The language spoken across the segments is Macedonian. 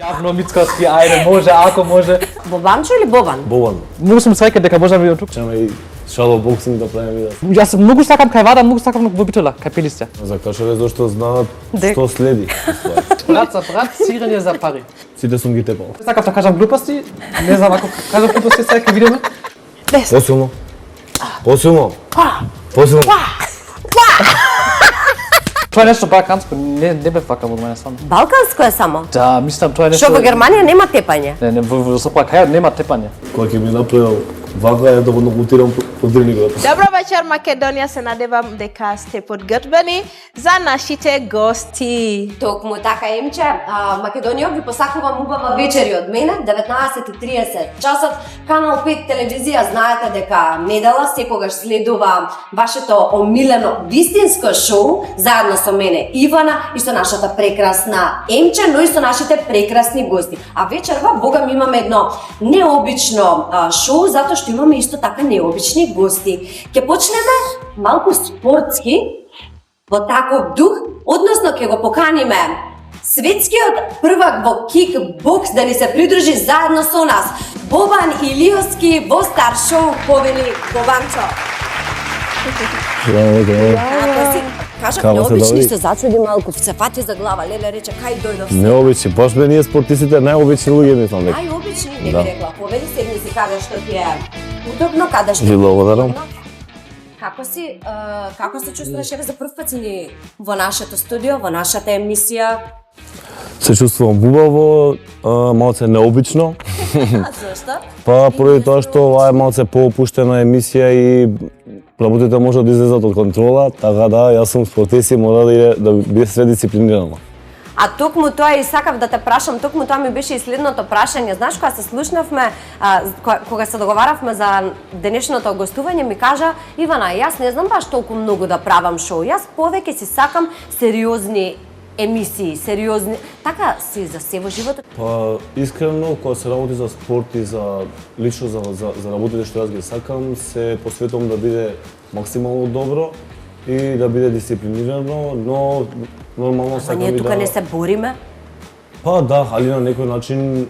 Јавно Мицкоски, ајде, може, ако може. Бобанчо или Бобан? Бобан. Многу сум сваќа дека може да видам тук. Чема и шало боксинг да правиме видео. Јас многу сакам кај Вада, многу сакам во Битола, кај пилисте. За кашале зашто знаат што следи. Брат за брат, сирење за пари. Сите сум ги тепал. Сакам да кажам глупости, не знам ако кажам глупости сега ќе видиме. Посилно. Посилно. Посилно. Тоа е нешто балканско, не бе фака од мене само. Балканско е само? Да, мислам тоа е нешто. Што во Германија нема тепање? Не, во Сопакај нема тепање. Кога ќе ми направил вака е да го нокаутирам противникот. Добро вечер, Македонија, се надевам дека сте подготвени за нашите гости. Токму така, Емче, Македонија ви посакувам убава вечери од мене, 19:30 часот, Канал 5 телевизија, знаете дека Медала секогаш следува вашето омилено вистинско шоу, заедно со мене Ивана и со нашата прекрасна Емче, но и со нашите прекрасни гости. А вечерва, богам, имаме едно необично шоу, затоа што имаме исто така необични гости. Ќе почнеме малку спортски, во таков дух, односно ќе го поканиме светскиот првак во кикбокс да ни се придружи заедно со нас. Бобан Илиовски во Стар шоу, повели Бобанчо. Како си? Кажав, необични се зачуди малку, се фати за глава, леле рече, кај дојдов се? Необични, баш бе ние спортистите најобични луѓе мислам дека. Најобични, не би рекла, повели седни си каде што ти е удобно, каде што Ви благодарам. Како се чувствуваш еве за прв пат си во нашето студио, во нашата емисија? Се чувствувам убаво, малце необично. Зошто? Па поради тоа што ова е малце поопуштена емисија и работите може да излезат од контрола, така да јас сум спортист и мора да биде све дисциплинирано. А токму тоа и сакав да те прашам, токму тоа ми беше и следното прашање. Знаеш, кога се слушнавме, кога се договаравме за денешното гостување, ми кажа, Ивана, јас не знам баш толку многу да правам шоу. Јас повеќе си сакам сериозни емисии, сериозни. Така си за се во животот? Па искрено, кога се работи за спорт и за лично за работите што јас ги сакам, се посветувам да биде максимално добро и да биде дисциплинирано, но нормално сакам ние и тука да... не се бориме? Па да, али на некој начин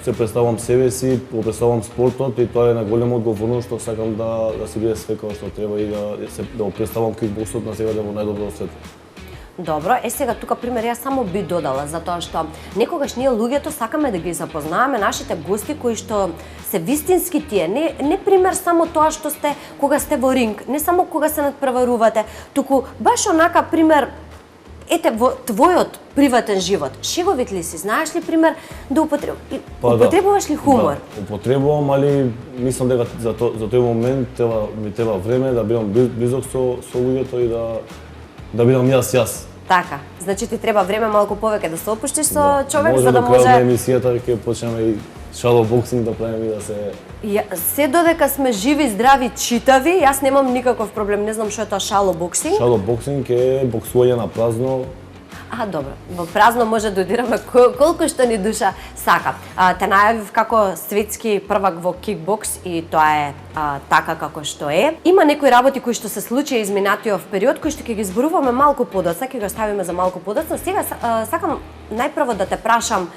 се представам себе си, го представам спортот и тоа е на голема одговорност што сакам да се биде све како што треба и да го представам кикбоксот на сега да во најдобро свет. Добро, сега тука пример јас само би додала, затоа што некогаш ние луѓето сакаме да ги запознаваме нашите гости кои што се вистински тие. Не пример само тоа што сте кога сте во ринг, не само кога се надпреварувате, туку баш онака пример ете во твојот приватен живот. Шеговит ли си? Знаеш ли пример да употребуваш ли хумор? Да, употребувам, али мислам дека за тој момент ми треба време да бидам близок со луѓето и да бидам јас. Така, значи ти треба време малку повеќе да се опуштиш со човек може за да до крај на може емисијата ќе почнеме и шало боксинг да правиме и да се се додека сме живи, здрави, читави, јас немам никаков проблем, не знам што е тоа шало боксинг. Шало боксинг е боксување на празно. Добро. Во празно може да одираме колку што ни душа сака. Те најавив како светски првак во кикбокс и тоа е така како што е. Има некои работи кои што се случија изминатиот период, кои што ќе ги зборуваме малку подоцна, ќе го ставиме за малку подоцна. Сега сакам најпрво да те прашам,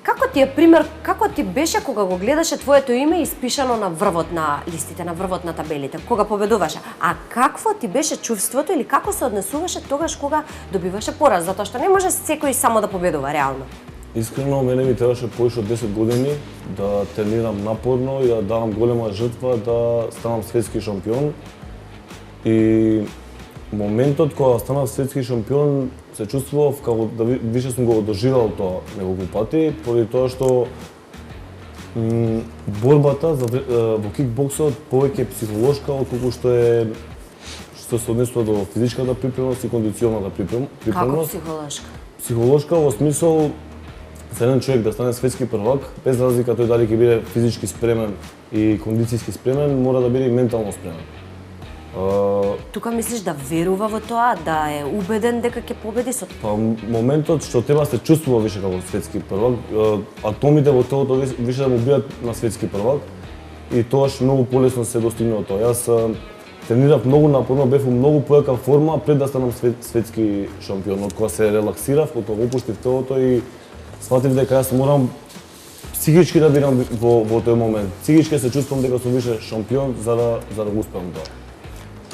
како ти е пример, како ти беше кога го гледаше твоето име испишано на врвот на листите, на врвот на табелите, кога победуваше? А какво ти беше чувството или како се однесуваше тогаш кога добиваше пораз? Затоа што не може секој само да победува, реално. Искрено, мене ми требаше повеќе од 10 години да тренирам напорно и да давам голема жртва да станам светски шампион. И моментот кога станав светски шампион се чувствував како да више сум го доживел тоа неколку пати, поради тоа што борбата во кикбоксот повеќе е психолошка отколку што се однесува до физичката припремност и кондиционалната припремност. Како психолошка? Психолошка во смисол за еден човек да стане светски првак, без разлика тој дали ќе биде физички спремен и кондицијски спремен, мора да биде и ментално спремен. Тука мислиш да верува во тоа, да е убеден дека ќе победи со Па моментот што треба се чувствува више како светски првак, атомите во телото више да му бидат на светски првак и тоаш многу полесно се достигне од тоа. Јас тренирав многу напорно, бев во многу појака форма пред да станам светски шампион. Од кога се релаксирав, од кога опуштив телото и сватив дека јас морам психички да бидам во тој момент. Психички се чувствувам дека сум више шампион за да го успеам тоа.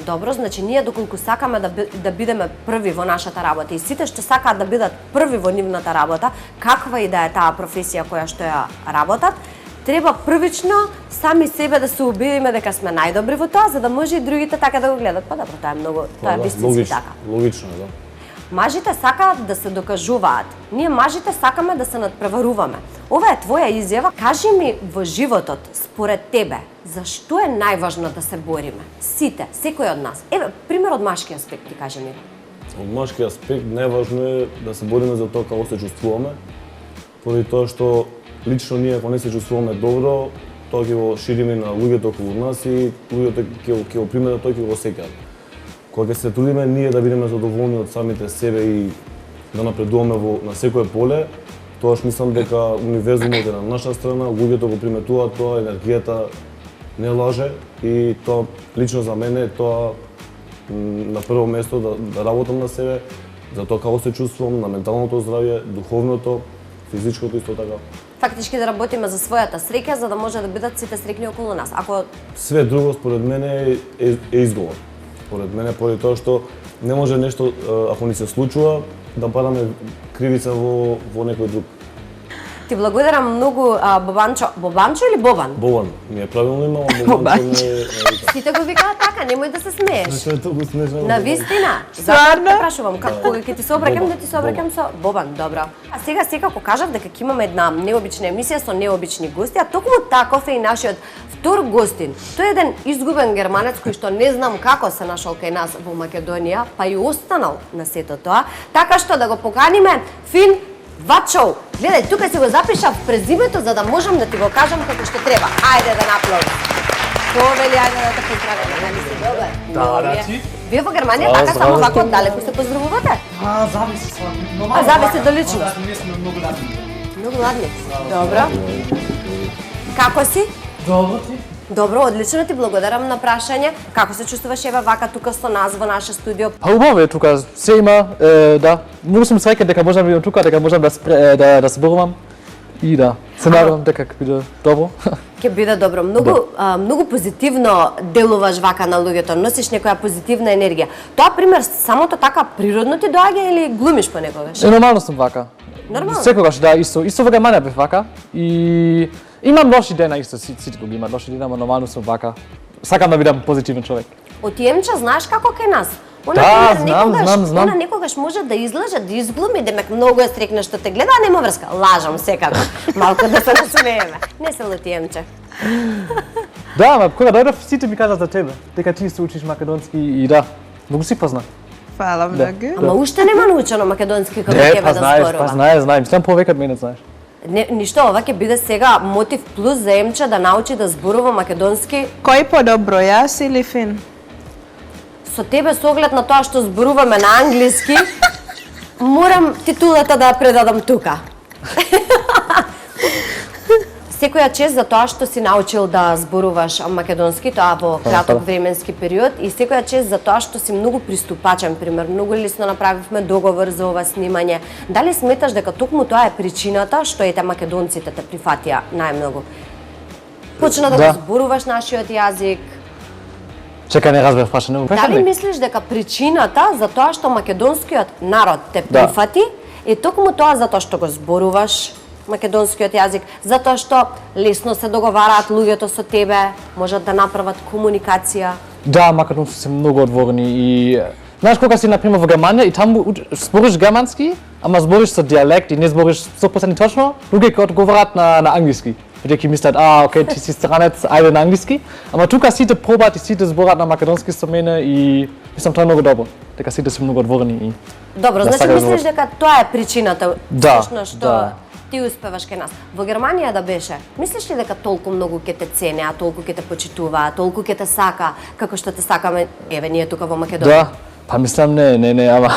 Добро, значи ние доколку сакаме да бидеме први во нашата работа и сите што сакаат да бидат први во нивната работа, каква и да е таа професија која што ја работат, треба првично сами себе да се убедиме дека сме најдобри во тоа, за да може и другите така да го гледат. Па добро, тоа е вистински така. Логично, да. Мажите сакаат да се докажуваат. Ние мажите сакаме да се надпреваруваме. Ова е твоја изјава. Кажи ми во животот, според тебе, зашто е најважно да се бориме? Сите, секој од нас. Еве, пример од машки аспект ти кажи ми. Од машки аспект најважно е да се бориме за тоа како се чувствуваме, поради тоа што лично ние ако не се чувствуваме добро, тоа ќе го шириме на луѓето околу нас и луѓето ќе го примерат, тој ќе го сеќаат. Кога ќе се трудиме ние да бидеме задоволни од самите себе и да напредуваме на секое поле, тоаш мислам дека универзумот е на наша страна, луѓето го приметуваат тоа, енергијата не лаже и тоа лично за мене тоа на прво место да работам на себе, за тоа како се чувствувам, на менталното здравје, духовното, физичкото исто така. Фактички да работиме за својата среќа, за да може да бидат сите среќни околу нас. Ако све друго според мене е изговор. Според мене поради тоа што не може нешто ако ни се случува да бараме кривица во некој друг. ти благодарам многу, Бобанчо. Бобанчо или Бобан? Бобан, ми е правилно има, Бобанчо не е... Сите го викаат така, немој да се смееш. Зашто е толку смешно? На вистина. Затоа те прашувам, кога ќе ти се обраќам, да ти се обраќам со Бобан, добро. А сега секако кажав дека ќе имаме една необична емисија со необични гости, а токму таков е и нашиот втор гостин. Тој е еден изгубен германец кој што не знам како се нашол кај нас во Македонија, па и останал на сето тоа, така што да го поканиме Фин Вачоу. Гледај, тука си го запишав презимето за да можам да ти го кажам како што треба. Ајде да наплодим. Повели, ајде да те поздравиме. Нали си добар? Да, ти? Вие во Германија така само вако далеко се поздравувате? Зависи са. Зависи до лично. Ние сме многу ладни. Многу ладни. Добро. Како си? Добро ти? Добро, одлично ти благодарам на прашање. Како се чувствуваш еве вака тука со нас во наше студио? Па убаво е тука, се има, да. Многу сум среќен дека можам да бидам тука, дека можам да зборувам. И да, се надевам дека ќе биде добро. Ќе биде добро. Многу позитивно делуваш вака на луѓето, носиш некоја позитивна енергија. Тоа пример самото така природно ти доаѓа или глумиш понекогаш? Нормално сум вака. Нормално? Секогаш да, исто во Германија бев вака и имам лоши дена исто, сите луѓе имаат лоши дена, но нормално сум вака. Сакам да бидам позитивен човек. Од Емча знаеш како кај нас? Да, знам. Она некогаш може да излаже, да изглуми, демек многу е стрекна што те гледа, а нема врска. Лажам секако. Малку да се насмееме. Не се лути Емче. Да, ма кога дојдов сите ми кажат за тебе, дека ти се учиш македонски и да, многу си позна. Фала многу. Ама уште нема научено македонски како ќе да зборува. Па знаеш, мислам повеќе од мене знаеш. Ништо, ова ќе биде сега мотив плюс за Емче да научи да зборува македонски. Кој подобро, јас или Фин? Со тебе со оглед на тоа што зборуваме на англиски, морам титулата да ја предадам тука. Секоја чест за тоа што си научил да зборуваш македонски, тоа во краток временски период, и секоја чест за тоа што си многу приступачен, пример, многу лесно направивме договор за ова снимање. Дали сметаш дека токму тоа е причината што ете македонците те прифатија најмногу? Почна да го зборуваш нашиот јазик. Чекај, не разбрав прашање. Дали мислиш дека причината за тоа што македонскиот народ те прифати е токму тоа затоа што го зборуваш македонскиот јазик, затоа што лесно се договараат луѓето со тебе, можат да направат комуникација? Да, македонци се многу отворени и знаеш кога си например во Германија и таму збориш германски, ама збориш со дијалект и не збориш 100% точно, луѓе кои одговарат на англиски. Бидејќи мислат, окей, ти си странец, ајде на англиски, ама тука сите пробаат и сите зборат на македонски со мене и мислам тоа е многу добро, дека сите се многу отворени и добро, значи мислиш дека тоа е причината всушност што ти успеваш кај нас. Во Германија да беше, мислиш ли дека толку многу ќе те ценеа, толку ќе те почитуваат, толку ќе те сака како што те сакаме еве ние тука во Македонија? Да, па мислам не, ама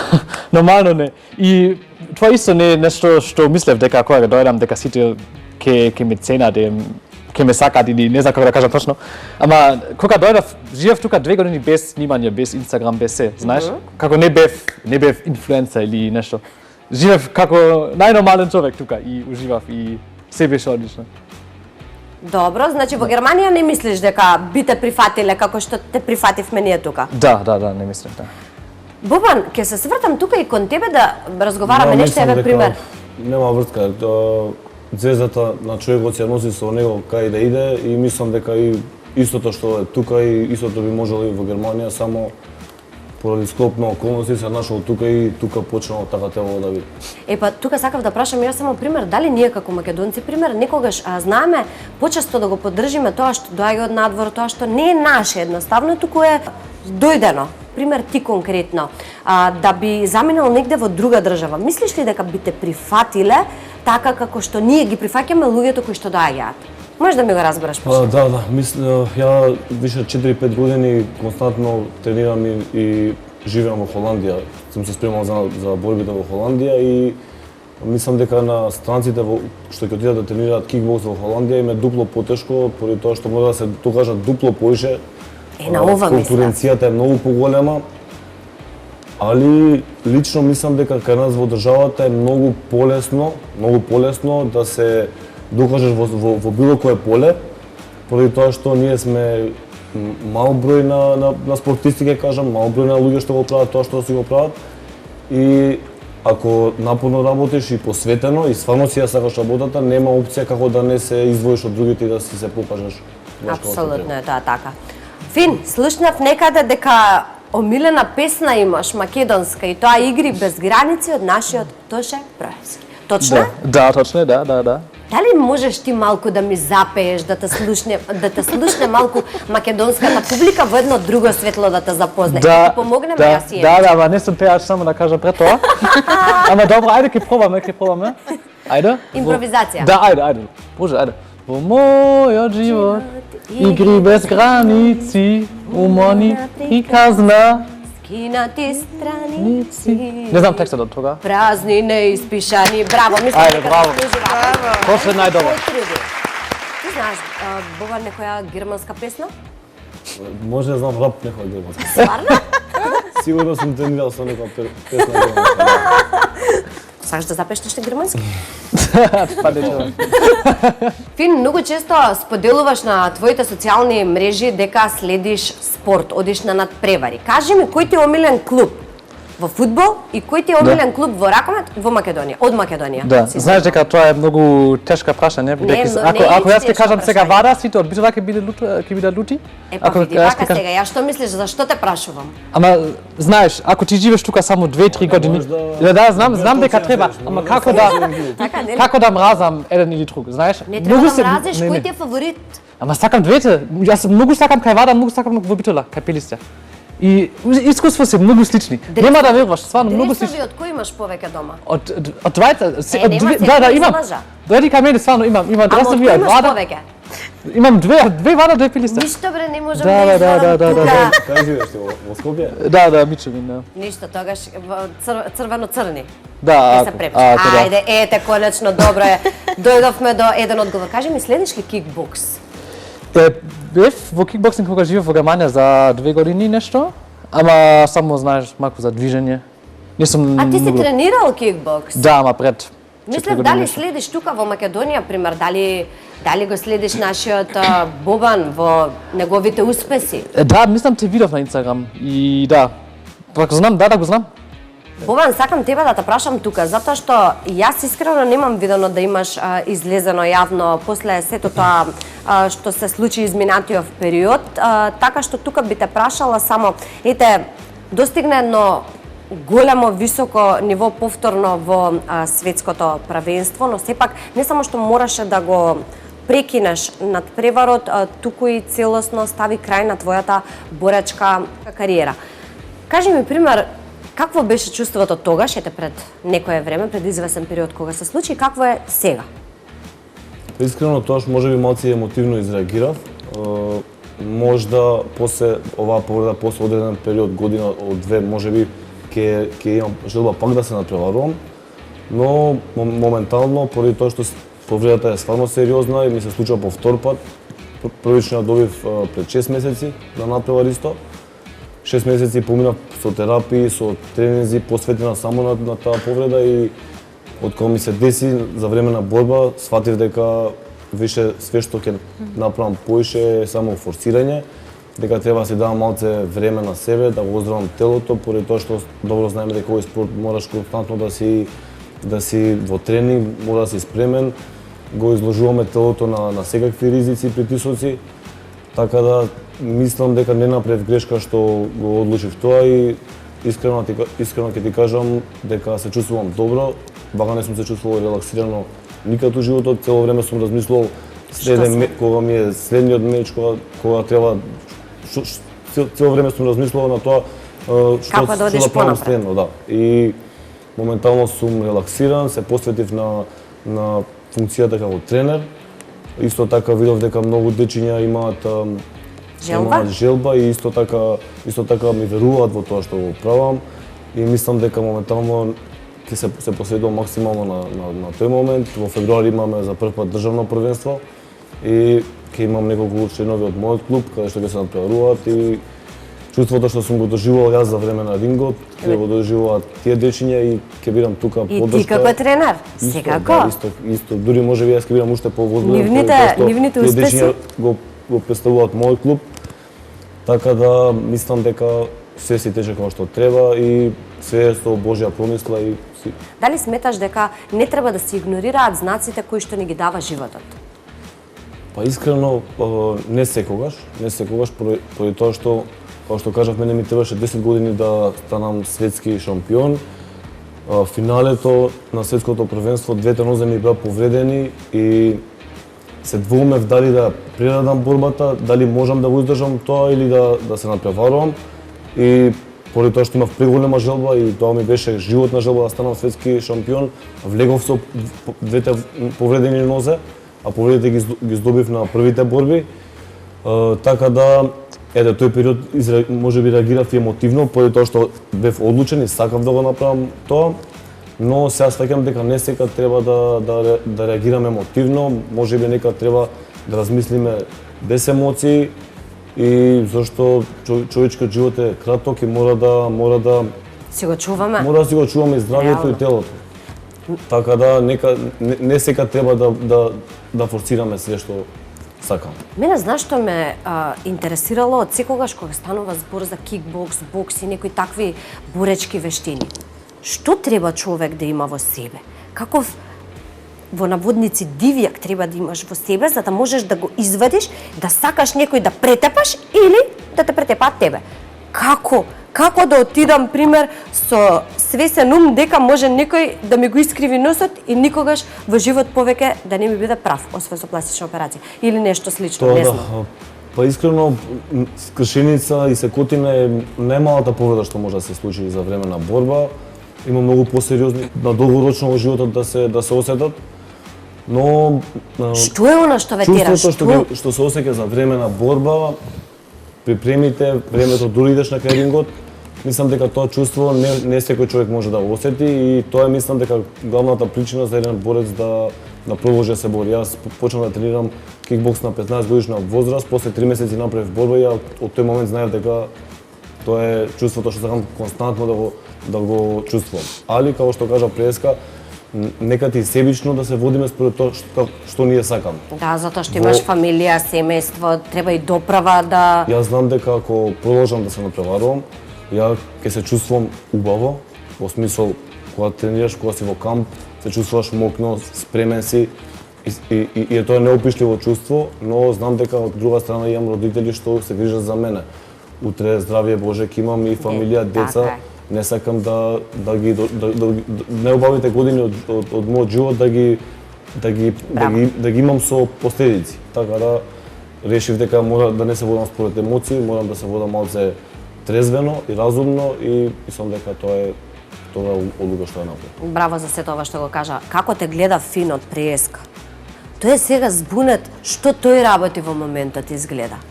нормално не. И тоа исто не е нешто што мислев дека кога дојдам дека сите ќе ме ценат, ќе ме сакат или не знам како да кажам точно. Ама кога дојдов, живеев тука 2 години без снимање, без Инстаграм, без се, знаеш? Како не бев инфлуенсер или нешто. живеев како најнормален човек тука и уживав и се беше одлично. Добро, значи во Германија не мислиш дека би те прифатиле како што те прифативме ние тука? Да, не мислев, да. Бобан, ќе се свртам тука и кон тебе да разговараме нешто, еве пример. Нема врска. Звездата на човекот се носи со него кај да иде и мислам дека и истото што е тука и истото би можело и во Германија, само поради склоп на околности се нашол тука и тука почнал така тело да биде. Па тука сакав да прашам ја само пример, дали ние како македонци пример некогаш знаеме почесто да го поддржиме тоа што доаѓа од надвор, тоа што не е наше едноставно, туку е дојдено. Пример ти конкретно, да би заминал негде во друга држава, мислиш ли дека би те прифатиле така како што ние ги прифаќаме луѓето кои што доаѓаат? Можеш да ми го разбереш пошто? Да, ја више 4-5 години константно тренирам и живеам во Холандија. Сум се спремал за борбите во Холандија и мислам дека на странците што ќе отидат да тренираат кикбокс во Холандија им е дупло потешко, поради тоа што мора да се докажат дупло поише. На ова мислам. Конкуренцијата е многу поголема, али лично мислам дека кај нас во државата е многу полесно да се докажеш во било кое поле, поради тоа што ние сме мал број на спортисти, ќе кажам, мал број на луѓе што го прават тоа што си го прават и ако напорно работиш и посветено и стварно си ја сакаш работата, нема опција како да не се издвоиш од другите и да си се покажеш. Апсолутно е тоа така. Фин, слушнав некаде дека омилена песна имаш македонска и тоа Игри без граници од нашиот Тоше Проевски. Точно? Да, точно е, да. Дали можеш ти малку да ми запееш, да те слушне малку македонската публика во едно друго светло да те запозна? Да, ти помогнеме јас и Да, ама не сум пејач, само да кажам пред тоа. Ама добро, ајде ќе пробаме. Ајде. Импровизација. Да, ајде. Може, ајде. Во мојот живот игри без граници, умони приказна скинати страници. Не знам текстот од тога. Празни, неиспишани. Браво, мислам Ајде, браво. После најдобро. Ти знаеш, Бобан, некоја германска песна? Може да знам рап некоја германска. Стварно? Сигурно сум тренирал со некоја песна германска. Сакаш да запееш нешто германски? Па не. Фин, многу често споделуваш на твоите социјални мрежи дека следиш спорт, одиш на надпревари. Кажи ми, кој ти е омилен клуб во фудбал и кој ти е омилен клуб во ракомет во Македонија, од Македонија? Да, знаеш дека тоа е многу тешка прашање, ако јас ќе кажам сега Вада, сите од Битола ќе бидат лути? Па види вака сега, ја што мислиш, зашто те прашувам? Ама знаеш, ако ти живееш тука само 2-3 години, да, знам дека треба, ама како да мразам еден или друг, знаеш? Не треба да мразиш, кој ти е фаворит? Ама сакам двете, јас многу сакам кај Вада, многу сакам во Битола, кај Пелисте. И искуство се многу слични. Нема да веруваш, стварно многу слични. Дресови од кој имаш повеќе дома? Од двајца, да, имам. Дојди кај мене, стварно имам дресови од Вада. Имам две Вада, две Пелисте. Ништо бре, не можам да извадам тука. Кај живееш ти во Скопје? Да, Мичевин, да. Ништо, тогаш црвено-црни. Да, Ајде, ете, конечно, добро е. Дојдовме до еден одговор. Кажи ми, следиш ли кикбокс? Бев во кикбоксинг кога живеев во Германија за 2 години нешто, ама само знаеш малку за движење. Не сум. А ти си тренирал кикбокс? Да, ама пред. Мислев дали следиш тука во Македонија, пример, дали го следиш нашиот Бобан во неговите успеси? Да, мислам те видов на Инстаграм и да. Па го знам, да го знам. Бобан, сакам тебе да те прашам тука, затоа што јас искрено немам видено да имаш излезено јавно после сето тоа што се случи изминатиот период, така што тука би те прашала само, ете, достигна едно големо високо ниво повторно во светското правенство, но сепак не само што мораше да го прекинеш над преварот, туку и целосно стави крај на твојата борачка кариера. Кажи ми пример, какво беше чувството тогаш, ете пред некое време, пред извесен период кога се случи, и какво е сега? Искрено тоаш можеби малку емотивно изреагирав. Можда после оваа повреда, после одреден период, година од две, можеби ќе имам желба пак да се надпреварувам, но моментално, поради тоа што повредата е стварно сериозна и ми се случува по втор пат, првично ја добив пред 6 месеци на надпревар исто, 6 месеци поминав со терапии, со тренинзи, посветена само на таа повреда и од кога ми се деси за време на борба, сватив дека више све што ќе направам поише е само форсирање, дека треба да си дам малце време на себе, да го оздравам телото, поради тоа што добро знаеме дека овој спорт мораш константно да си во тренинг, мора да си спремен, го изложуваме телото на секакви ризици и притисоци, така да мислам дека не направив грешка што го одлучив тоа и искрено ќе ти кажам дека се чувствувам добро, вака не сум се чувствувал релаксирано никад во животот, цело време сум размислувал кога ми е следниот меч, кога треба цело време сум размислувал на тоа што да одиш правам следно, да. И моментално сум релаксиран, се посветив на функцијата како тренер. Исто така видов дека многу дечиња имаат желба и исто така ми веруваат во тоа што го правам и мислам дека моментално ќе се посветувам максимално на тој момент. Во февруари имаме за прв пат државно првенство и ќе имам неколку членови од мојот клуб каде што ќе се натпреваруваат и чувството што сум го доживувал јас за време на рингот, ќе го доживуваат тие дечиња и ќе бидам тука поддршка. И ти како тренер, секако. Исто, дури можеби јас ќе бидам уште повозбуден. Нивните успеси го представуваат мојот клуб. Така да мислам дека се си тече како што треба и се е со Божја промисла и Дали сметаш дека не треба да се игнорираат знаците кои што ни ги дава животот? Па искрено не секогаш поради тоа што како што кажав, мене ми требаше 10 години да станам светски шампион. Финалето на светското првенство, двете нозе ми беа повредени и се двоумев дали да прерадам борбата, дали можам да го издржам тоа или да се надпреварувам. И поради тоа што имав преголема желба и тоа ми беше животна желба да станам светски шампион, влегов со двете повредени нозе, а повредите ги здобив на првите борби. Така да тој период можеби реагирав и емотивно, поради тоа што бев одлучен и сакав да го направам тоа, но сега сваќам дека не секад треба да реагираме емотивно, можеби некад треба да размислиме без емоции и зашто човечкиот живот е краток и мора да си го чуваме. Мора да си го чуваме и здравјето и телото. Така да не секад треба да форсираме се што сакам. Мене знаеш што ме интересирало од секогаш кога станува збор за кикбокс, бокс и некои такви боречки вештини. Што треба човек да има во себе? Каков во наводници дивјак треба да имаш во себе за да можеш да го извадиш, да сакаш некој да претепаш или да те претепаат тебе? Како да отидам, пример, со свесен ум дека може некој да ми го искриви носот и никогаш во живот повеќе да не ми биде прав, освен со пластична операција или нешто слично, не знам. Па искрено, скршеница и секотина е најмалата повреда што може да се случи за време на борба. Има многу посериозни, на долгорочно во животот да се осетат. Но што е она што ве тера? Чувството што се осеќа за време на борба, припремите, времето дури идеш на крај рингот, мислам дека тоа чувство не секој човек може да го осети и тоа е мислам дека главната причина за еден борец да продолжи да се бори. Јас почнав да тренирам кикбокс на 15 годишна возраст, после 3 месеци направив борба и од тој момент знаев дека тоа е чувството што сакам константно да го чувствувам. Али како што кажа преска, нека ти себично да се водиме според тоа што ние сакаме. Да, затоа што имаш фамилија, семејство, треба и доправа да... Јас знам дека ако продолжам да се натпреварувам, ја ќе се чувствувам убаво, во смисол кога тренираш, кога си во камп, се чувствуваш мокно, спремен си и тоа е неопишливо чувство, но знам дека од друга страна имам родители што се грижат за мене. Утре здравје Боже ќе имам и фамилија, деца. Не сакам да ги неубавите години од мојот живот да ги имам со последици. Така да решив дека мора да не се водам според емоции, морам да се водам малце трезвено и разумно и мислам дека тоа е одлука што ја направи. Браво за сето ова што го кажа. Како те гледа Финот преска? Тој е сега збунет што тој работи во моментот изгледа.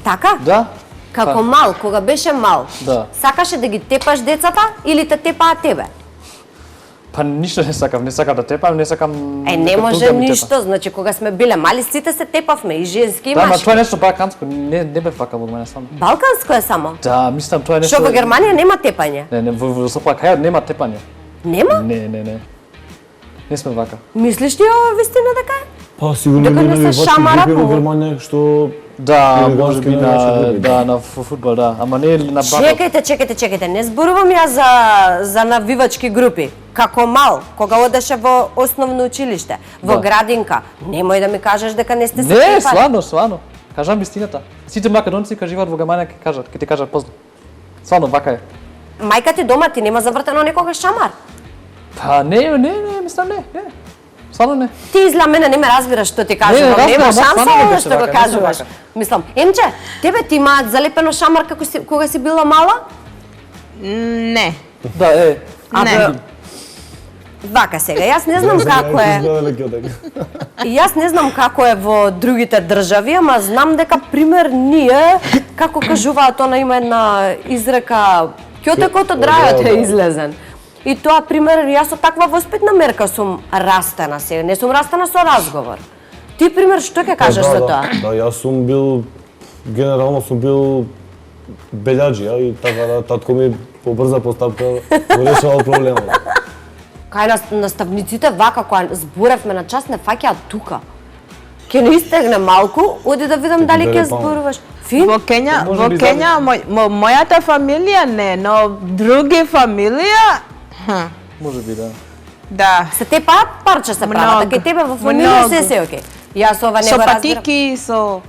Така? Да. Како мал, кога беше мал, да. Сакаше да ги тепаш децата или те тепаат тебе? Па ништо не сакам да тепам, не сакам... Не дека може друга ми тепа. ништо, значи кога сме биле мали сите се тепавме и женски и Да, ма машки. тоа е нешто балканско, не бев вака во мене само. Балканско е само. Да, мислам тоа е нешто... Што во Германија нема тепање? Не, во Сопракаја нема тепање. Нема? Не. Не сме вака. Мислиш ти ова вистина дека е? Па сигурно Дека не има се вачи шамарат групи во му. Германија што Да, Или може би гански највачи на групи. да на фудбал, да, ама не на бака. Чекајте, не зборувам ја за навивачки групи. Како мал, кога одеше во основно училиште, во Да. градинка, немој да ми кажеш дека не сте се Не, тепали. свано. Кажам истината. Сите македонци кои живеат во Германија ќе ти кажат позна. Свано вака е. Мајка ти дома ти нема завртено некогаш шамар. Па не, мислам не. Свано не. Ти изгледа мене не ме разбираш што ти кажувам, разбирам, нема ма, шанса стварно не ова беше што го вака, не беше кажуваш. вака. Мислам, Емче, тебе ти имаат залепено шамар кога си била мала? Не. Да, Не. Вака сега, јас не знам како е. Јас не знам како е во другите држави, ама знам дека пример ние, како кажуваат, она има една изрека, ќотекот од рајот е излезен. И тоа пример, јас со таква воспитна мерка сум растена сега, не сум растена со разговор. Ти пример што ќе кажеш за тоа? Да, јас сум бил генерално сум бил белјаџија и така да татко ми по брза постапка го решавал проблемот. Кај наставниците вака кога зборевме на час не фаќаат тука. Ќе не истегне малку, оди да видам дали бере ќе памет. зборуваш. Фин? Во Кења, Може во би Кења, мојата фамилија не, но други фамилија, може би да. да. Се тепаат парче се прават, Многу. така и тебе во фамилија Многу. се окей. Јас ова не Со го разбирам. патики, со...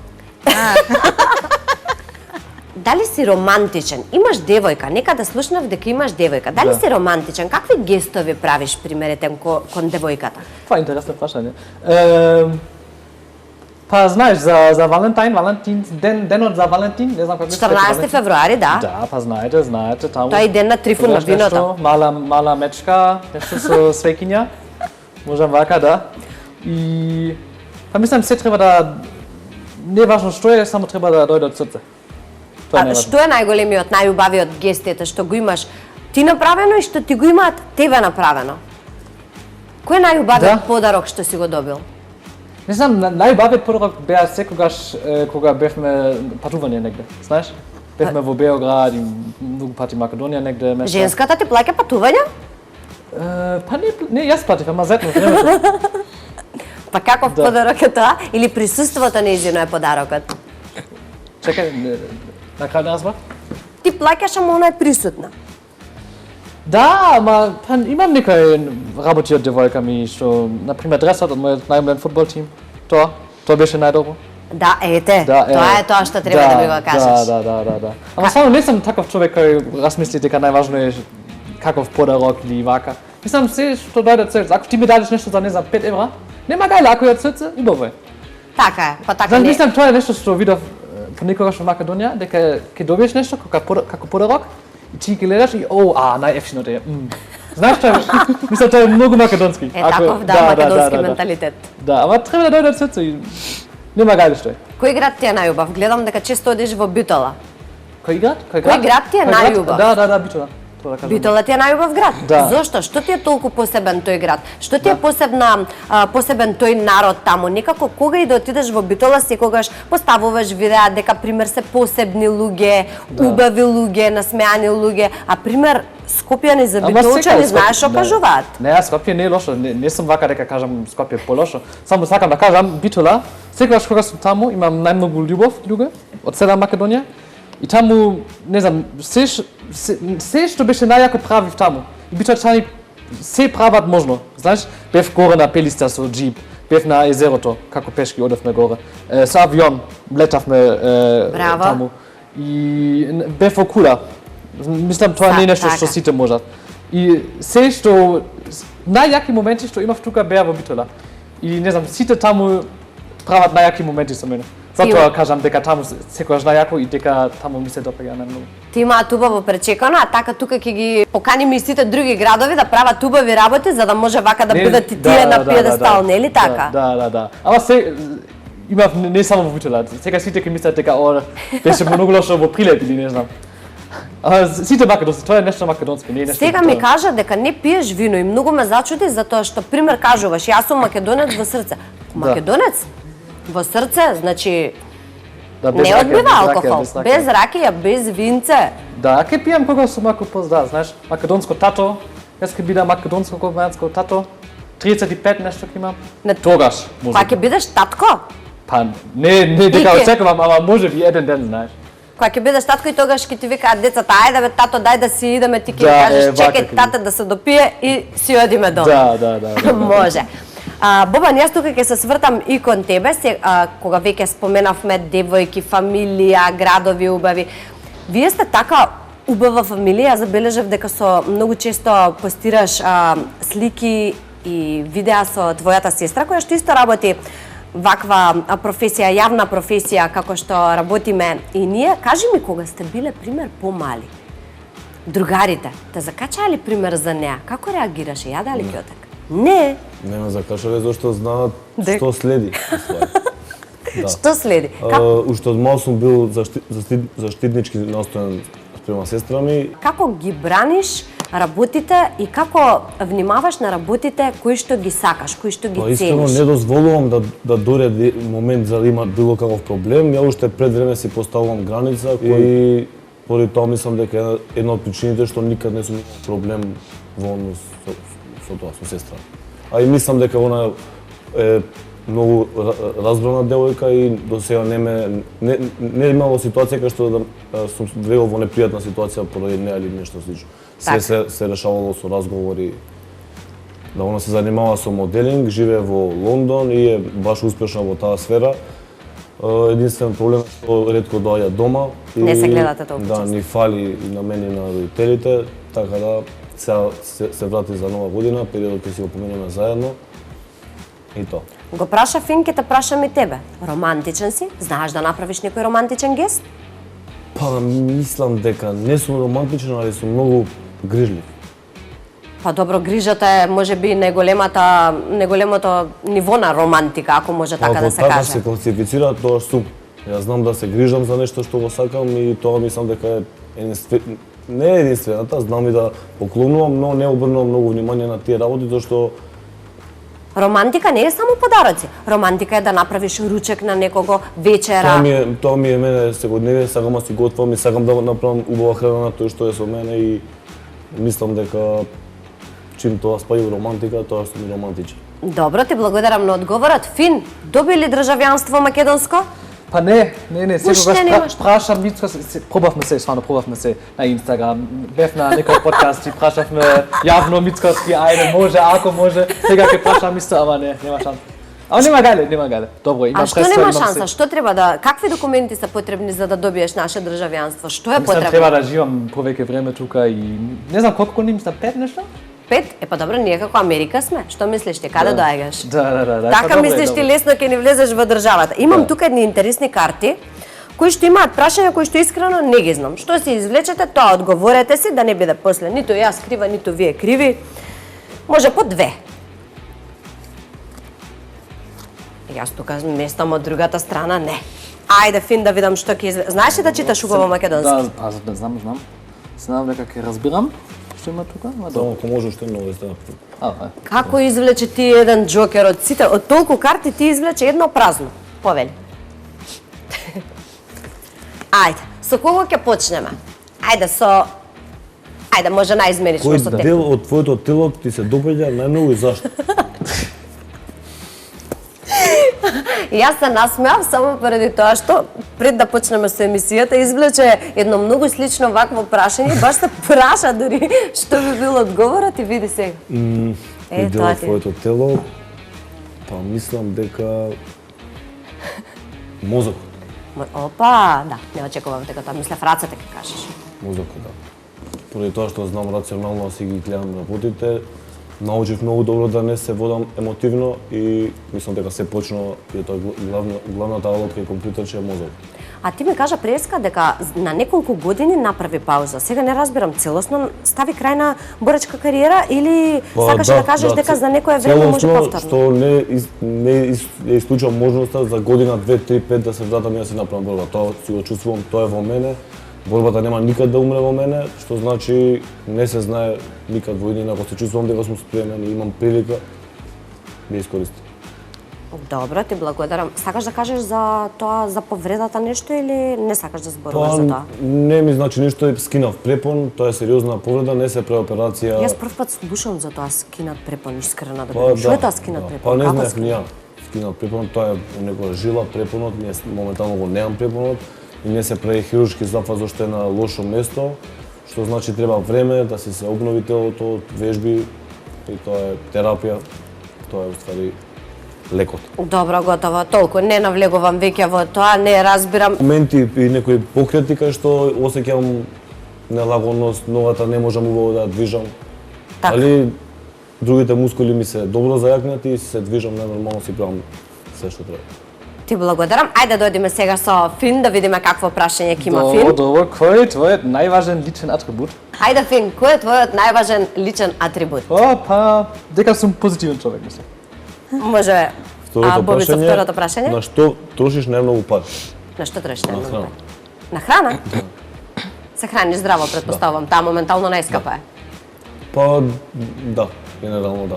Дали си романтичен? Имаш девојка, некаде слушнав дека имаш девојка. Дали Да. си романтичен? Какви гестови правиш примеретен кон девојката? Това е интересно прашање. Па знаеш за Валентин, денот за Валентин, не знам како се 14 февруари, да. Да, па знаете таму. Тоа е ден на Трифун на Тогаш нешто, виното. мала мечка, нешто со свекиња. Можам вака, да. И па мислам се треба да не е важно што е, само треба да дојде од срце. Тоа А не е важно. што е најголемиот, најубавиот гестите што го имаш ти направено и што ти го имаат тебе направено? Кој е најубавиот Да. подарок што си го добил? Не знам, најубавиот подарок беа секогаш кога бевме патување негде, знаеш? Бевме во Београд и многу пати Македонија негде место. Женската ти плаќа патувања? Па не, јас платив, ама заедно времето. Па каков Да. подарок е тоа? Или присуството нејзино е подарокот? Чекај, на крај да разбрав? Ти плаќаш, ама она е присутна. Да, ама па, имам некој работи од девојка ми што, на пример, дресот од мојот најомилен фудбал тим. Тоа беше најдобро. Да, ете, Да, тоа е тоа што треба да ми го кажеш. Да. Ама само не сум таков човек кој размисли дека најважно е каков подарок или вака. Мислам се што дојде од срце. Ако ти ми дадеш нешто за не знам 5 евра, нема гајле, ако е од срце, убаво е. Така е, па така Знаеш, не. мислам тоа е нешто што видов понекогаш во Македонија, дека ќе добиеш нешто како подарок и ти ги гледаш и најефтиното е. Знаеш тоа? Мислам тоа е многу македонски. Е таков, да, македонски менталитет. Да, ама треба да дојде од срце и нема гајле што е. Кој град ти е најубав? Гледам дека често одиш во Битола. Кој град? Кој град ти е најубав? Да, Битола. Тоа да кажам. Битола ти е најубав град. Да. Зошто? Што ти е толку посебен тој град? Што ти е посебен тој народ таму? Некако кога и да отидеш во Битола, секогаш поставуваш видеа дека пример се посебни луѓе, убави луѓе, насмеани луѓе, а пример Скопјани за битолчани знаеш што кажуваат? Не, Скопје не е лошо, не сум вака дека кажам Скопје е полошо. Само сакам да кажам Битола, секогаш кога сум таму имам најмногу љубов луѓе од цела Македонија. И таму, не знам, се што беше најако правив таму. И битолчани се прават можно. Знаеш, бев горе на Пелиста со джип, бев на езерото, како пешки одевме горе. Со авион летавме таму. И бев во Кула. Мислам тоа не е нешто што сите можат. И се што најјаки моменти што имав тука беа во Битола. И не знам, сите таму прават најјаки моменти со мене. Затоа кажам дека таму секогаш најјако и дека таму ми се допаѓа најмногу. Ти имаат убаво пречекано, а така тука ќе ги поканиме и сите други градови да прават убави работи за да може вака да бидат и тие на пиедестал, нели така? Да. Ама се имав не само во Битола. Сега сите ќе мислат дека беше многу лошо во Прилеп или не знам. Сите македонски, тоа е нешто македонско, не е нешто. Сега ми кажа дека не пиеш вино и многу ме зачуди затоа што пример кажуваш, јас сум македонец во срце. Македонец во срце, значи не одбива алкохол, без ракија, без винце. Да, ќе пијам кога сум малку позда, знаеш, македонско тато, јас ќе бидам македонско кобанско тато, 35 нешто ќе имам. Тогаш може. Па ќе бидеш татко? Па не дека очекувам, ама може би еден ден, знаеш. Кога ќе бидеш татко и тогаш ќе ти викаат децата, ајде бе тато, дај да си идеме, ти ќе кажеш чекај тата да се допие и си одиме дома. Да. Може. Бобан, јас тука ќе се свртам и кон тебе, кога веќе споменавме девојки, фамилија, градови убави. Вие сте така убава фамилија, забележав дека со многу често постираш слики и видеа со твојата сестра, која што исто работи ваква професија, јавна професија, како што работиме и ние. Кажи ми, кога сте биле, пример, помали, другарите, те закачали пример за неа, како реагираше, јаде ли кјотек? Не. Не ме закашале зашто знаат што следи. Што следи? Уште од мал сум бил заштитнички настоен спрема сестра ми. Како ги браниш работите и како внимаваш на работите кои што ги сакаш, кои што ги цениш? Искрено не дозволувам да дојде момент за да има било каков проблем. Ја уште пред време си поставувам граница и поради тоа мислам дека една од причините што никад не сум имал проблем во однос со тоа, со сестра. А и мислам дека она е многу разбрана девојка и до сега не имало ситуација кај што да сум влегол во непријатна ситуација поради неа или нешто слично. Се решавало со разговори. Да, она се занимава со моделинг, живее во Лондон и е баш успешна во таа сфера. Единствен проблем е што ретко доаѓа дома. Не се гледате толку често. Да, ни фали и на мене и на родителите, така да се врати за нова година, периодот ќе си го поминеме заедно. И тоа. Го праша Фин, ќе те прашам и тебе. Романтичен си? Знаеш да направиш некој романтичен гест? Па, мислам дека не сум романтичен, али сум многу грижлив. Па добро, грижата е можеби најголемото ниво на романтика, ако може така да се каже. Ако така се класифицира, тоа сум. Јас знам да се грижам за нешто што го сакам и тоа мислам дека е не е единствената, знам и да поклонувам, но не обрнувам многу внимание на тие работи, зашто романтика не е само подароци. Романтика е да направиш ручек на некого вечера. Тоа ми е мене секојдневие, сакам да си готвам и сакам да направам убава храна на тој што е со мене и мислам дека чим тоа спаѓа романтика, тоа сум романтичен. Добро, ти благодарам на одговорот. Фин, доби ли државјанство македонско? Па не, секогаш прашам Мицко, пробавме се на Инстаграм, бев на некој подкаст и прашавме јавно Мицковски, ајде може, ако може, сега ќе прашам исто, ама нема шанса. Ама нема гале. Добро, имам престо. А што нема шанса? Што треба да, какви документи се потребни за да добиеш наше државјанство? Што е потребно? Треба да живам повеќе време тука и не знам колку ни мислам 5 нешто? 5? Па добро, ние како Америка сме. Што мислиш ти, каде доаѓаш? Да. Така мислиш ти лесно ќе ни влезеш во државата. Имам тука едни интересни карти кои што имаат прашања кои што искрено не ги знам. Што се извлечете, тоа одговорете си, да не биде после ниту јас крива, ниту вие криви. Може по 2. Јас тука местам од другата страна, не. Ајде, Фин, да видам што ќе извлече. Знаеш ли да читаш убаво македонски? Да, знам. Знам дека ќе разбирам. Што има тука? Само ако може уште едно да. Како извлече ти еден џокер од сите, од толку карти ти извлече едно празно? Повели. Ајде, со кого ќе почнеме? Ајде, може најизменично со тебе. Кој дел од твоето тело ти се допаѓа најмногу и зашто? Јас се насмеав само поради тоа што пред да почнеме со емисијата извлече едно многу слично вакво прашање, баш се праша дури што би бил одговорот и види сега. Дел од твоето тело, па мислам дека мозокот. Опа, да, не очекував дека тоа, мислев рацете ќе кажеш. Мозокот, да. Поради тоа што знам рационално да си ги гледам работите, научив многу добро да не се водам емотивно и мислам дека се почна и тоа главната алатка и компјутерче е мозок. А ти ми кажа преска дека на неколку години направи пауза. Сега не разбирам, целосно стави крај на боречка кариера или сакаш да кажеш дека за некое време може повторно? Што не исклучувам можноста за година, 2, 3, 5 да се вратам и да си направам борба. Тоа си го чувствувам, тоа е во мене борбата нема никад да умре во мене, што значи не се знае никад во иднина, ако се чувствувам дека сум спремен и имам прилика да искористам. Добро, ти благодарам. Сакаш да кажеш за тоа, за повредата нешто или не сакаш да зборуваш за тоа? Не ми значи ништо, скинав препон, тоа е сериозна повреда, не се преоперација. Јас прв пат слушам за тоа скинат препон, искрена да Па, бидам. Што да, е тоа скинат да. препон? Па не Како знаев скинат? ни ја. Скинат препонот, тоа е некоја жила препонот, ние моментално го немам препонот и не се прави хируршки зафат зашто е на лошо место, што значи треба време да се обнови телото, вежби и тоа е терапија, тоа е уствари лекот. Добро, готово, толку не навлегувам веќе во тоа, не разбирам. Моменти и некои покрети кај што осеќам нелагодност, ногата не можам убаво да ја движам. Така. Али другите мускули ми се добро зајакнати и се движам нормално, си правам се што треба. Ти благодарам. Ајде да дојдеме сега со Фин, да видиме какво прашање ќе има Фин. Добро, кој е твојот најважен личен атрибут? Ајде Фин, кој е твојот најважен личен атрибут? Па, дека сум позитивен човек, мислам. Може, Бобица, второто прашање? На што трошиш најмногу пари? На што трошиш На најмногу храна. пари? На храна? Се храниш здраво, предпоставувам, таа моментално најскапа е. Па, да, генерално да.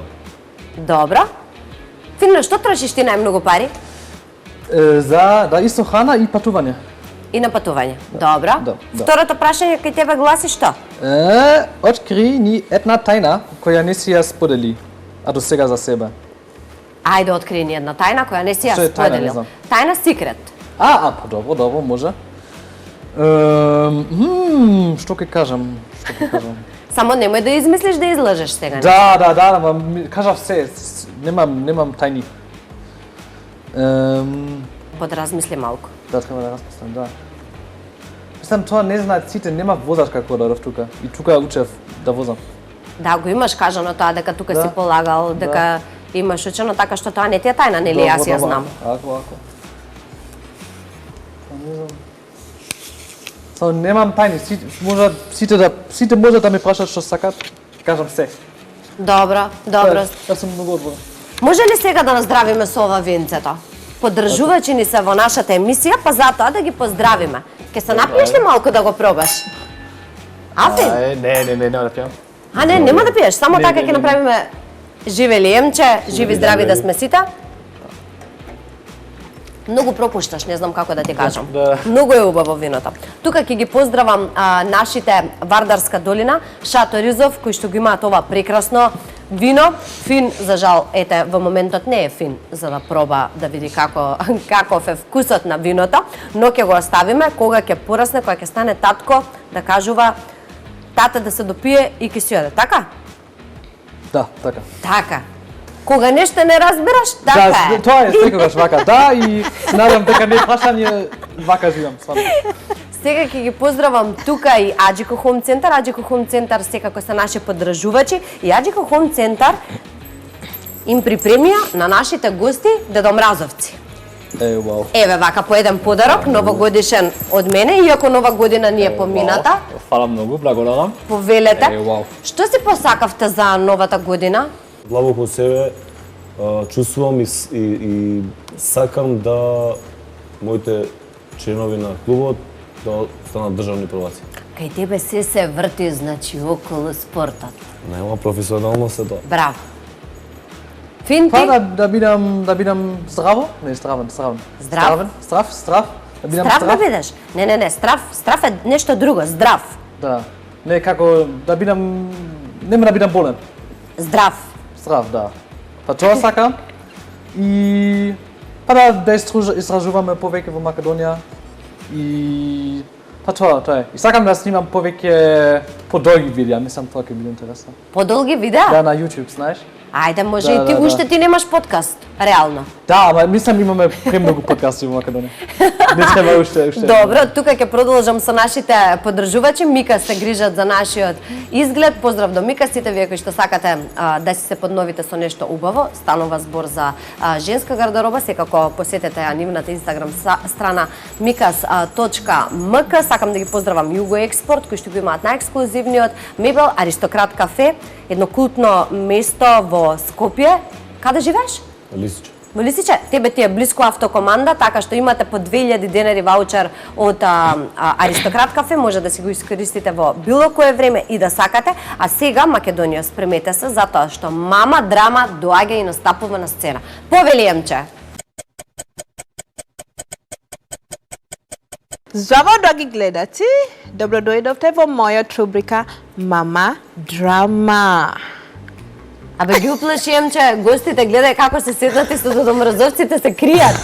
Добро. Фин, на што трошиш ти најмногу пари? За да исто храна и патување. И на патување. Добро. Да. Второто прашање кај тебе гласи што? Откри ни една тајна која не си ја сподели, а до сега за себе. Ајде, откри ни една тајна која не си ја Што е тајна, не споделил. знам. Тајна секрет. Па добро, може. Што ќе кажам? Само немој да измислиш да излажеш сега. Да, ама кажав се, немам тајни. Подразмисли малку. Да, треба да размислам, да. Мислам, тоа не знаат сите, нема возач како да тука. И тука учев да возам. Да, го имаш кажано тоа дека тука Да. си полагал, дека имаш учено, така што тоа не ти е тајна, нели јас ја знам. Ако. Не знам. Само немам тајни, сите може да ме прашат што сакат, кажам се. Добро. Јас сум многу отворен. Може ли сега да наздравиме со ова винцето? Поддржувачи ни се во нашата емисија, па затоа да ги поздравиме. Ке се напиеш ли малку да го пробаш? Афин? Не, нема да пијам. А не, нема да пиеш, само Не, така не, ќе не. направиме живе лиемче, живи здрави да сме сите. Многу пропушташ, не знам како да ти кажам. Да. Многу е убаво виното. Тука ќе ги поздравам нашите Вардарска долина, Шато Ризов, кои што го имаат ова прекрасно вино. Фин, за жал, ете, во моментот не е Фин за да проба да види каков е вкусот на виното, но ќе го оставиме кога ќе порасне, кога ќе стане татко, да кажува тата да се допие и ќе си оде, така? Да, така. Така. Кога нешто не разбираш, така Да, е. тоа е секогаш вака. Да, и се надам дека не прашање вака живам, стварно. Сега ќе ги поздравам тука и Аџико Хом Центар. Аџико Хом Центар секако се наши поддржувачи и Аџико Хом Центар им припремија на нашите гости дедомразовци. Вау. Еве вака по еден подарок, новогодишен од мене, иако нова година ни е помината. Фала многу, благодарам. Повелете. Вау. Што си посакавте за новата година? Длабоко себе чувствувам и сакам да моите членови на клубот да станат државни прваци. Кај тебе се врти, значи, околу спортот. Нема професионално се тоа. Браво. Фин ти? Па да бидам здраво? Не, здравен. Здрав? Здрав. Да бидам Здрав да бидеш? Не, страв е нешто друго, здрав. Да. Не, како да бидам... Нема да бидам болен. Здрав. Здрав, да. Па тоа сакам. И... Па да истражуваме повеќе во Македонија. И... Па тоа е. И сакам да снимам повеќе подолги видеа, мислам тоа ќе биде интересно. Подолги видеа? Да, на YouTube, знаеш? Ајде, може Да, и ти да, уште ти немаш подкаст, реално. Да, ама мислам имаме премногу подкасти во Македонија. Не треба уште. Добро, тука ќе продолжам со нашите поддржувачи. Мика се грижат за нашиот изглед. Поздрав до Мика, сите вие кои што сакате да си се подновите со нешто убаво. Станува збор за женска гардероба, секако посетете ја нивната Инстаграм страна mikas.mk. Сакам да ги поздравам Юго Експорт, кои што го имаат најексклузивниот мебел Аристократ кафе, едно култно место во Скопје. Каде живееш? Лисиче. Молисиче, тебе ти е блиску автокоманда, така што имате по 2000 денари ваучер од Аристократ кафе, може да си го искористите во било кое време и да сакате, а сега Македонија спремете се затоа што Мама Драма доаѓа и настапува на сцена. Повели Емче. Здраво, драги гледаци! Добро дојдовте во мојот рубрика Мама Драма. Абе ги уплаши Емче, гостите гледај како се седнати со домразовците се кријат.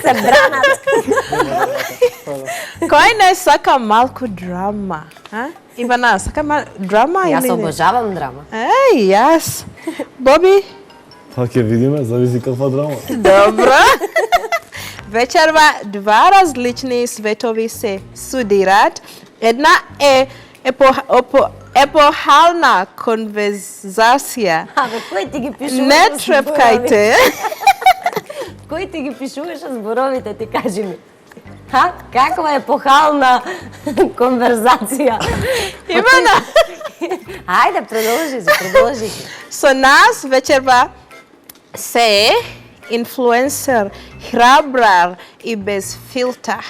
Се бранат. Кој не сака малку драма? А? Ивана, сака драма или Јас не? обожавам драма. Еј, јас. Боби? Па ќе видиме, зависи каква драма. Добро. Вечерва два различни светови се судират. Една е епохална конверзација. Абе, кој ти ги пишуваше? Не трепкајте. Кој ти ги пишуваше зборовите, ти кажи ми? Ха? Каква епохална конверзација? Ивана. Ајде, продолжи. Со нас вечерва се инфлуенсер, храбрар и без филтер.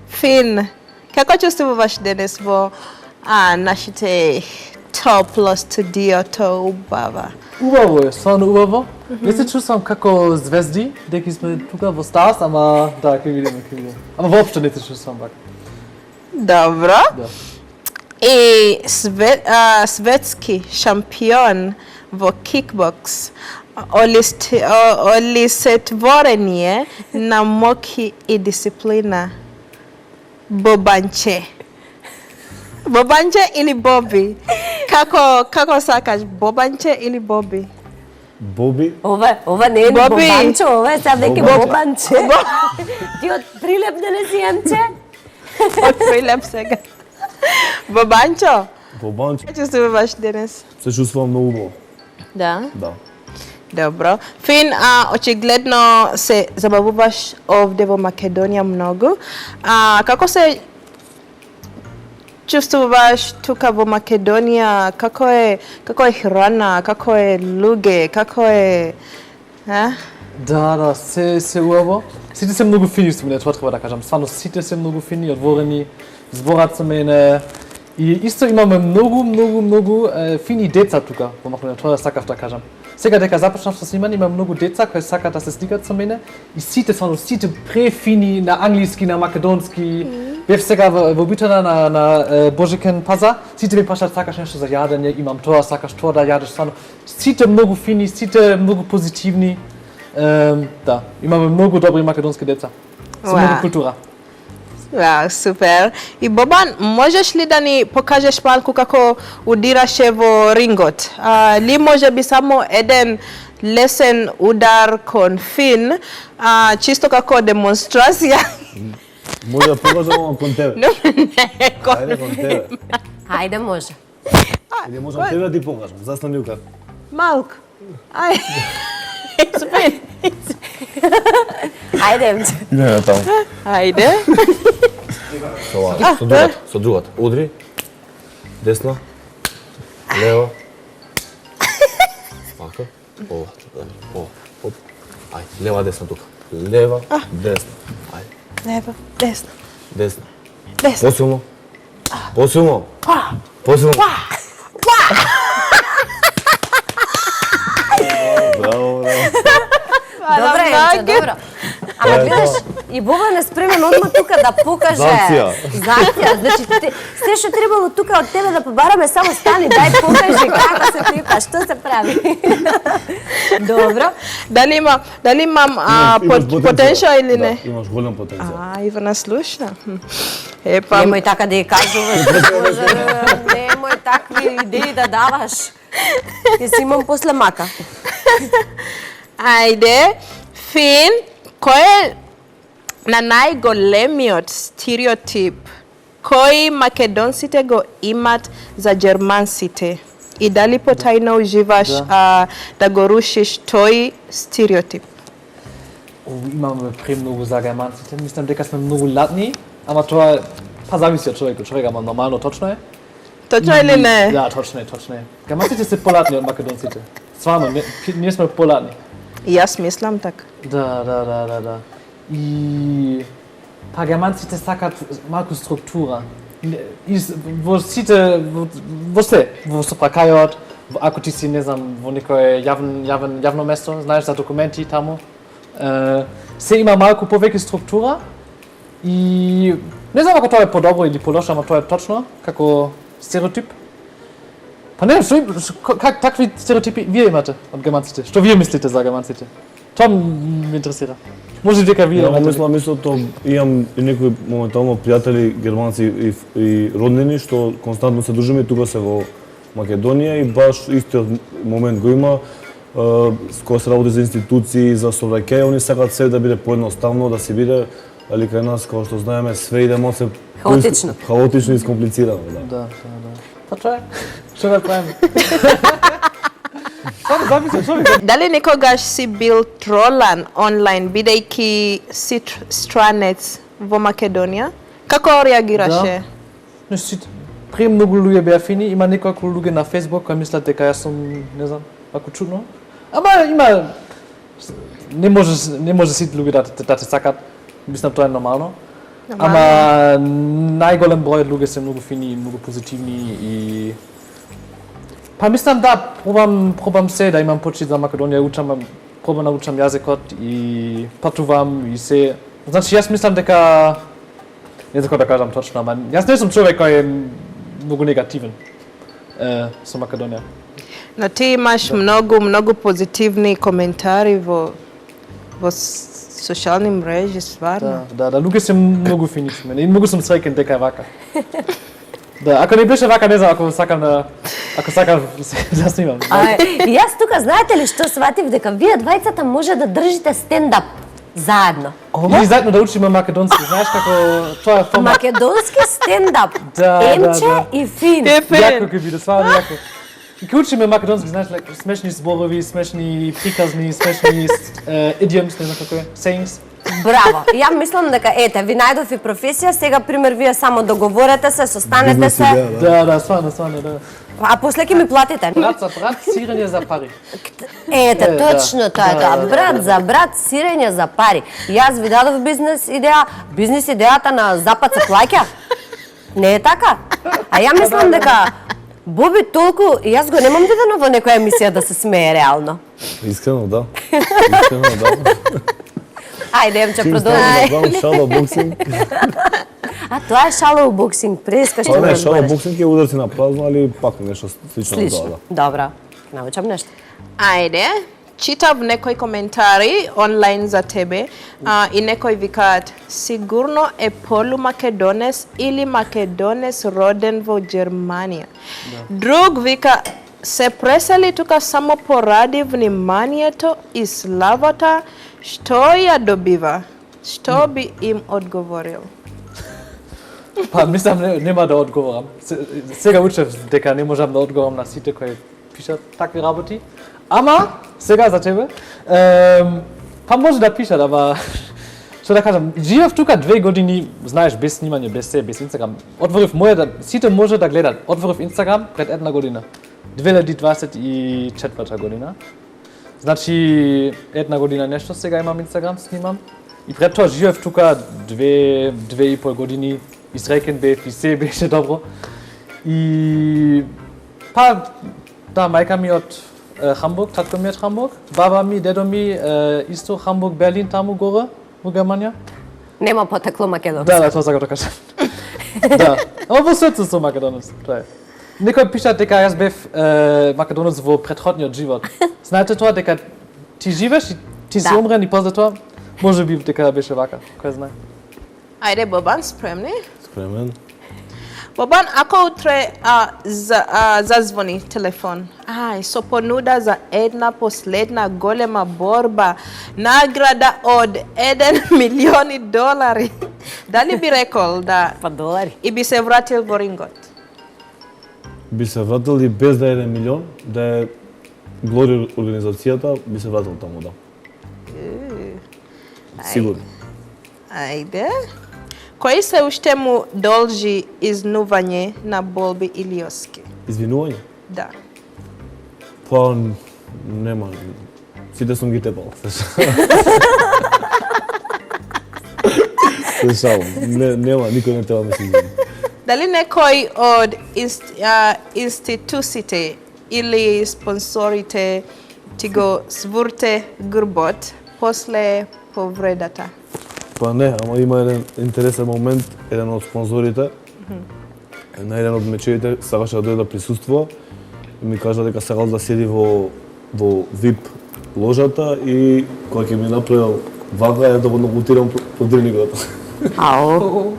Фин, како чувствуваш денес во нашите топло студиото убава? Убаво е, стварно убаво. Не се чувствам како звезди, деки сме тука во Старс, ама да, ќе видиме. Ама воопшто не се чувствам така. Добро. Да. И светски шампион во кикбокс, олицетворение на моки и дисциплина. Бобанче. Бобанче или Боби? Како сакаш, Бобанче или Боби? Боби, Ова не е ни Боби. Бобанче, ова е сега веќе Бобанче. Бобанче. Ти од Прилеп да не си Емче? Од Прилеп сега. Бобанчо, Бобанче, како чувствуваш денес? се чувствувам многу убаво. Да. Да. Добро. Фин, очигледно се забавуваш овде во Македонија многу. Како се чувствуваш тука во Македонија? Како е храна, како е луѓе, како е Да, се убаво. Сите се многу фини со мене, тоа треба да кажам. Стварно, сите се многу фини, одворени, зборат со мене. И исто имаме многу фини деца тука во Македонија, тоа сакав да кажам. Сега дека започнав со снимање, има многу деца кои сакаат да се сликат со мене и сите префини на англиски, на македонски. Бев сега во обичајна на Божикен пазар, сите ми прашаат сакаш нешто за јадење, имам тоа, сакаш тоа да јадеш, стварно. Сите многу фини, сите многу позитивни. Да, имаме многу добри македонски деца. Со многу култура. Вау, супер. И Бобан, можеш ли да ни покажеш малку како удираше во рингот? Ли може би само еден лесен удар кон Фин, чисто како демонстрација? Може да покажам кон тебе. Не, Ајде кон тебе. Ајде, може. Или можам тебе да ти покажам, заснами укар. малку. Ај. Фин. Ајде, Емче. Не, таму. Ајде. Со другата. Удри. Десна. Лево. Вака. Ова. Оп. Ајде, лева, десна тука. Лева, десна. Ајде. Лево, десно. Десна. Десно. Посилно. Посилно. Посилно. Браво. Добро, Емче, добро. Ама гледаш, и Бобан е спремен одма тука да покаже. За акција. За акција. Значи, се што требало тука од тебе да побараме, само стани, дај покажи како се типа, што се прави. Добро. Дали имам потенцијал или не? Да, имаш голем потенцијал. Ивана слуша. Епа. Немој така да ја кажуваш, Боже, немој такви идеи да даваш. Ќе си имам после мака. Ајде, Фин, кој е на најголемиот стереотип кој македонците го имат за германците? И дали потајно уживаш да го рушиш тој стереотип? Имаме премногу за германците, мислам дека сме многу ладни, ама тоа па зависи од човек, ама нормално точно е. Точно или не? Да, точно е. Германците се полатни од македонците. Стварно, ние сме поладни. И јас мислам така. Да. И па германците сакат малку структура. И во сите, во се, во сопракајот, ако ти си, не знам, во некое јавно место, знаеш за документи таму, се има малку повеќе структура и не знам ако тоа е подобро или полошо, ама тоа е точно, како стереотип. Па не, какви стереотипи вие имате од германците? Што вие мислите за германците? Тоа ме интересира. Може дека вие имате. Мислам истото, имам и некои моментално пријатели германци и роднини што константно се дружиме, тука се во Македонија и баш истиот момент го има. Кога се работи за институции, за сообраќај, они сакаат се да биде поедноставно, да се биде, али кај нас, како што знаеме, све иде малку хаотично и скомплицирано. Да. Па тоа е. Што да правиме? Дали некогаш си бил тролан онлайн, бидејќи си странец во Македонија? Како реагираше? Не сите. Премногу луѓе беа фини, има неколку луѓе на Facebook кои мислат дека јас сум, не знам, ако чудно. Ама има не може сите луѓе да те сакат. Мислам тоа е нормално. Ама најголем број од луѓе се многу фини и многу позитивни и па мислам да пробам се да имам почит за Македонија, пробам да учам јазикот и патувам и се. Значи јас мислам дека не знам како да кажам точно, ама јас не сум човек кој е многу негативен со Македонија. Но ти имаш многу позитивни коментари во социјални мрежи, стварно. Да, луѓе се многу фини со мене и многу сум среќен дека е вака. Да, ако не беше вака, не знам, ако сакам да снимам. И јас тука, знаете ли што сватив, дека вие двајцата може да држите стендап заедно. Или заедно да учиме македонски, знаеш како тоа е формат. Македонски стендап. Да. Емче и Фин. Јако ќе биде, стварно јако. И ке учиме македонски, знаеш, смешни зборови, смешни приказни, смешни idioms, не знам како е, sayings. Браво. Ја мислам дека ете, ви најдов и професија, сега пример вие само договорете се, состанете се. Да, стварно, да. А после ќе ми платите. Брат за брат, сирење за пари. Ете, точно тоа е тоа. Брат за брат, сирење за пари. Јас ви дадов бизнес идејата на Запад се плаќа. Не е така? А ја мислам дека Боби толку, јас го немам видено во некоја емисија да се смее реално. Искрено, да. Ајде, Емче, продолжи. Да, шало боксинг. А тоа е шало боксинг, преска што Не, шало боксинг е ударци на празно, али пак нешто слично на тоа. Добра, научам нешто. Ајде, читав некои коментари онлайн за тебе и некои викаат сигурно е полумакедонец или македонец роден во Германија. Друг вика се пресели тука само поради вниманието и славата што ја добива. Што би им одговорил? Па мислам нема да одговорам. Сега учев дека не можам да одговорам на сите кои пишат такви работи. Ама сега за тебе, па може да пишат, ама што да кажам, живеев тука 2 години, знаеш, без снимање, без се, без Инстаграм. Отворив сите може да гледат. Отворив Инстаграм пред 1 година. 2024 година. Значи 1 година нешто сега имам Инстаграм, снимам. И пред тоа живеев тука 2,5 години, и среќен бев, и се беше добро. И па да, мајка ми од Хамбург, татко ми од Хамбург, баба ми, дедо ми исто Хамбург, Берлин таму горе во Германија. Нема потекло македонско. Да, тоа сакам да кажам. Да, ама во срцето сум македонец, тоа е. Некој пиша дека јас бев македонец во претходниот живот. Знаете тоа дека ти живееш и ти си умрен и после тоа може би дека беше вака, кој знае. Ајде, Бобан, спремни? Спремен. Бобан, ако утре зазвони телефон, со понуда за една последна голема борба, награда од 1 милиони долари, дали би рекол да Па долари. и би се вратил во рингот? Би се вратил и без да е 1 милион, да е Глори организацијата, би се вратил таму, да. Сигурно. Ајде. Кој се уште му должи изнување на Болби Илиоски? Извинување? Да. Па Нема. Сите сум ги тепал. Се шалам. Нема, никој не треба да се извини. Дали некој од институциите или спонсорите ти го свурте грбот после повредата? Па не, ама има еден интересен момент, еден од спонзорите, на еден од мечевите сакаше да дојде да присуствува и ми кажа дека сакал да седи во VIP ложата и кога ќе ми направил вака е да го нокаутирам по дрилингот. Ау.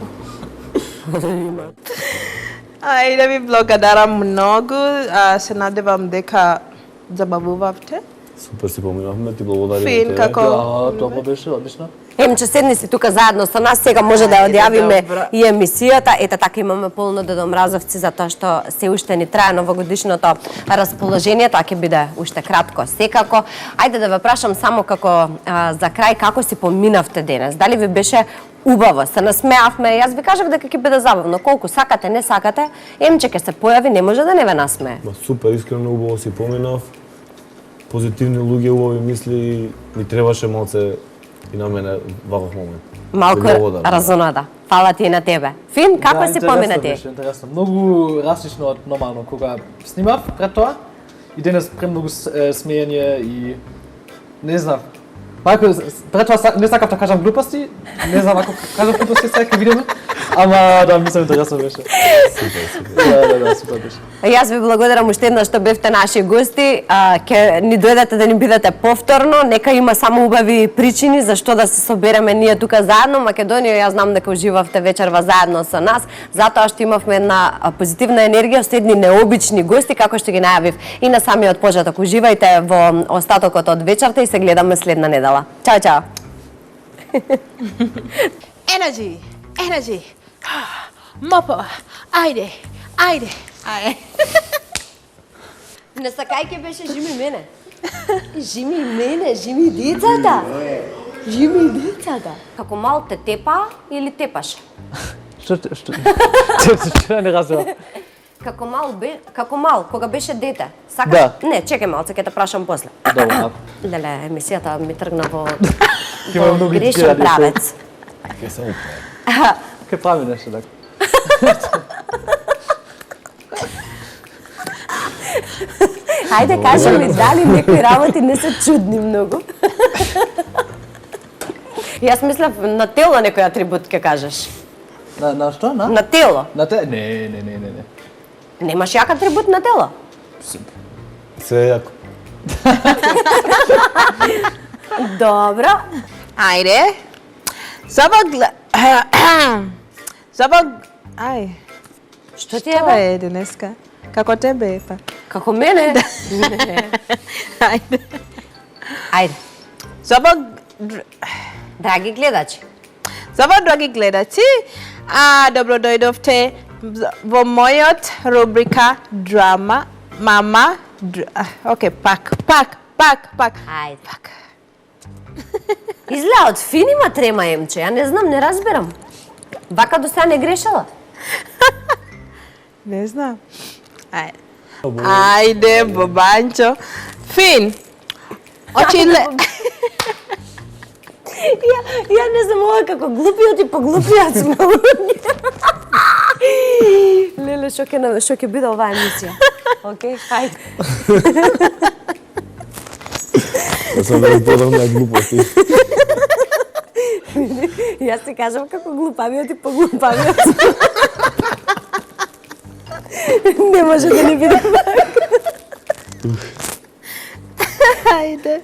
Ајде ви благодарам многу, се надевам дека забавувавте. Супер си поминавме, ти благодарим Фин, тебе. како? Да, тоа беше одлично. Емче, седни си тука заедно со нас, сега може да одјавиме добро. и емисијата. Ете така имаме полно Дедо Мразовци, затоа што се уште ни трае новогодишното расположение, тоа ќе биде уште кратко секако. Ајде да ве прашам само како за крај, како си поминавте денес? Дали ви беше убаво, се насмеавме, јас ви кажав дека ќе биде забавно, колку сакате, не сакате, Емче ќе се појави, не може да не ве насмее. Ма супер, искрено убаво си поминав. Позитивни луѓе, убави мисли, ми требаше малце и на мене ваков момент. Малку Благодарам. разонада. Фала ти и на тебе. Фин, како Да, си интересно помина ти? беше, интересно. Многу различно од нормално кога снимав пред тоа. И денес премногу смеење и не знам. Малку пред тоа не сакав да кажам глупости, не знам ако кажам глупости сега ќе видиме. Ама да, мислам интересно беше. Да, супер беше. Јас ви благодарам уште еднаш што бевте наши гости. Ќе ни дојдете да ни бидете повторно. Нека има само убави причини зашто да се собереме ние тука заедно. Македонија, јас знам дека уживавте вечерва заедно со нас, затоа што имавме една позитивна енергија со едни необични гости, како што ги најавив и на самиот почеток. Уживајте во остатокот од вечерта и се гледаме следна недела. Чао, чао. Energy, energy. Мопо, ајде, ајде, ајде. Не сакајќи беше жими мене. Жими мене, жими децата. Жими децата. Како мал те тепа или тепаше? Што не разбирам. Како мал, кога беше дете. Сакаш? Да. Не, чекај малце, ќе те прашам после. Добро. Леле, емисијата ми тргна во Има многу грешен идеја, правец. Ке се упре. Ке прави нешто така. Ајде, кажи ми, дали некои работи не се чудни многу? Јас мислев на тело некој атрибут ќе кажеш. На што? На тело. На те? Не. Немаш јак атрибут на тело? Се е јако. Добро. Ајде. Ај. Што ти Тоа е, бе? е денеска. Како тебе, па. Како мене? Ајде. Ајде, драги гледачи. Драги гледачи, добро дојдовте во мојот рубрика драма, мама, окей, пак. Ајде. Изгледа од фин има трема Емче, ја не знам, не разбирам. Вака до сега не грешала? Не знам. Ајде, Бобанчо. Фин. Очиле. Ја не знам ова како глупиот и поглупиот сме. Леле, што ќе биде оваа емисија? Океј, хајде. Да сам да продам на глупости. Јас ти кажам како глупавиот и поглупавиот. Не може да не биде. Ајде.